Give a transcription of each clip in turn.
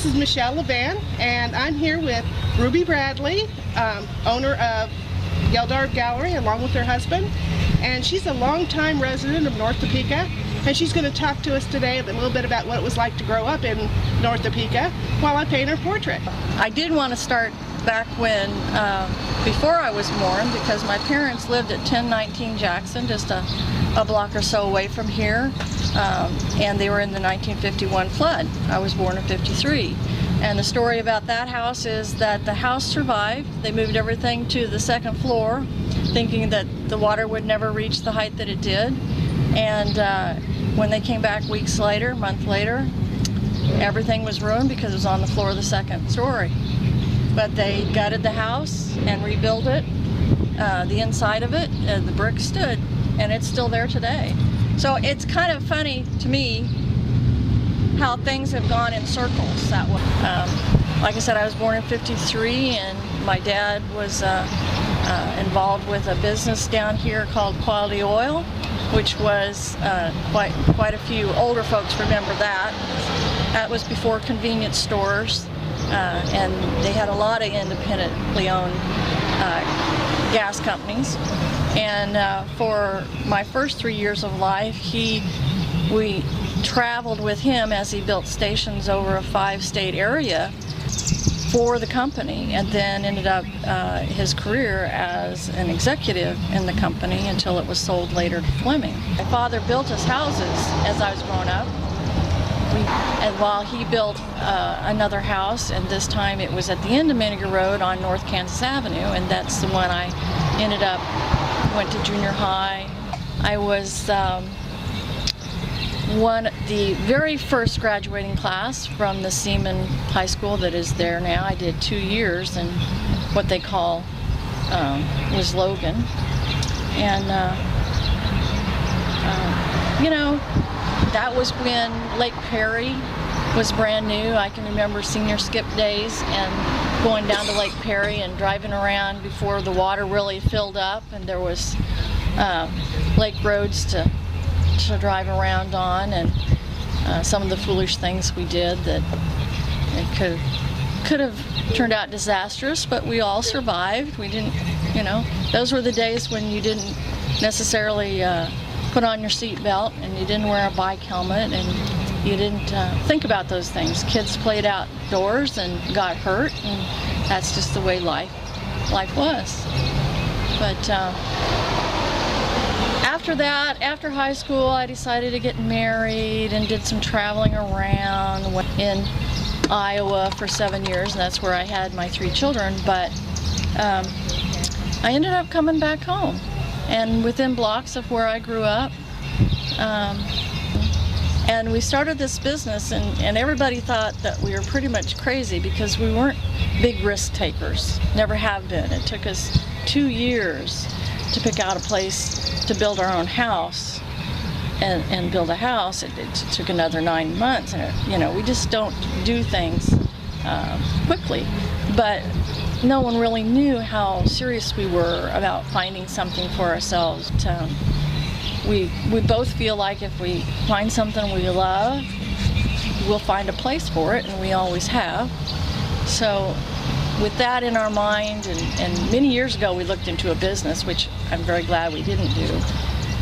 This is Michelle Leivan, and I'm here with Ruby Bradley, owner of Yeldarb Gallery, along with her husband. And she's a longtime resident of North Topeka, and she's going to talk to us today a little bit about what it was like to grow up in North Topeka while I paint her portrait. I did want to start back when, before I was born, because my parents lived at 1019 Jackson, just a block or so away from here, and they were in the 1951 flood. I was born in '53. And the story about that house is that the house survived. They moved everything to the second floor, thinking that the water would never reach the height that it did. And when they came back weeks later, a month later, everything was ruined because it was on the floor of the second story. But they gutted the house and rebuilt it, the inside of it, and the brick stood, and it's still there today. So it's kind of funny to me how things have gone in circles that way. Like I said, I was born in '53, and my dad was involved with a business down here called Quality Oil, which was quite a few older folks remember that. That was before convenience stores, and they had a lot of independently owned gas companies. And for my first 3 years of life, we traveled with him as he built stations over a 5-state area for the company, and then ended up his career as an executive in the company until it was sold later to Fleming. My father built us houses as I was growing up, and while he built another house, and this time it was at the end of Miniger Road on North Kansas Avenue, and that's the one I went to junior high. I was the very first graduating class from the Seaman High School that is there now. I did 2 years in what they call was Logan, and you know, that was when Lake Perry was brand new. I can remember senior skip days and going down to Lake Perry and driving around before the water really filled up, and there was lake roads to drive around on, and some of the foolish things we did that it could have turned out disastrous, but we all survived. We didn't, you know, those were the days when you didn't necessarily put on your seatbelt, and you didn't wear a bike helmet, and you didn't think about those things. Kids played outdoors and got hurt, and that's just the way life was. But after that, after high school, I decided to get married and did some traveling around. Went in Iowa for 7 years, and that's where I had my 3 children. But I ended up coming back home, and within blocks of where I grew up. And we started this business, and everybody thought that we were pretty much crazy because we weren't big risk takers, never have been. It took us 2 years to pick out a place to build our own house and build a house. It took another 9 months, and you know, we just don't do things quickly. But no one really knew how serious we were about finding something for ourselves. We both feel like if we find something we love, we'll find a place for it, and we always have. So with that in our mind, and many years ago we looked into a business, which I'm very glad we didn't do.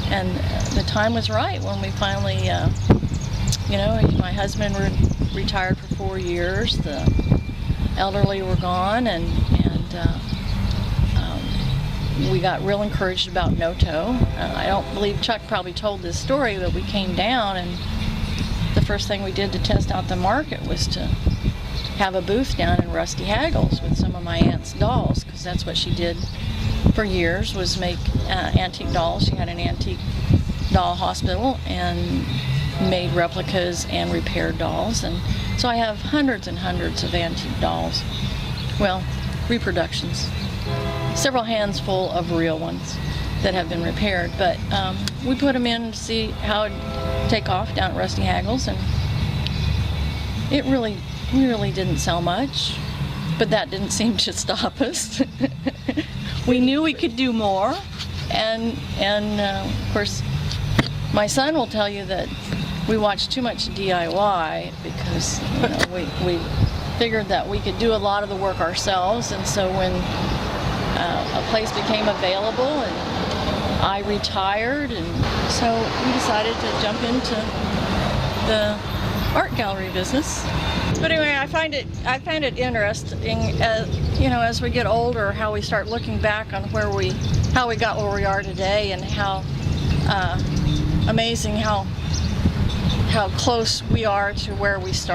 And the time was right when we finally, you know, my husband retired for 4 years, the elderly were gone, and we got real encouraged about NOTO. I don't believe Chuck probably told this story, but we came down, and the first thing we did to test out the market was to have a booth down in Rusty Haggles with some of my aunt's dolls, because that's what she did for years, was make antique dolls. She had an antique doll hospital and made replicas and repaired dolls, and so I have hundreds and hundreds of antique dolls. Well, reproductions. Several hands full of real ones that have been repaired, but we put them in to see how it would take off down at Rusty Haggles, and it really didn't sell much, but that didn't seem to stop us. We knew we could do more, and of course my son will tell you that we watched too much DIY because, you know, we figured that we could do a lot of the work ourselves, and so when a place became available and I retired, and so we decided to jump into the art gallery business. But anyway, I find it interesting, as we get older, how we start looking back on how we got where we are today, and how amazing how close we are to where we started.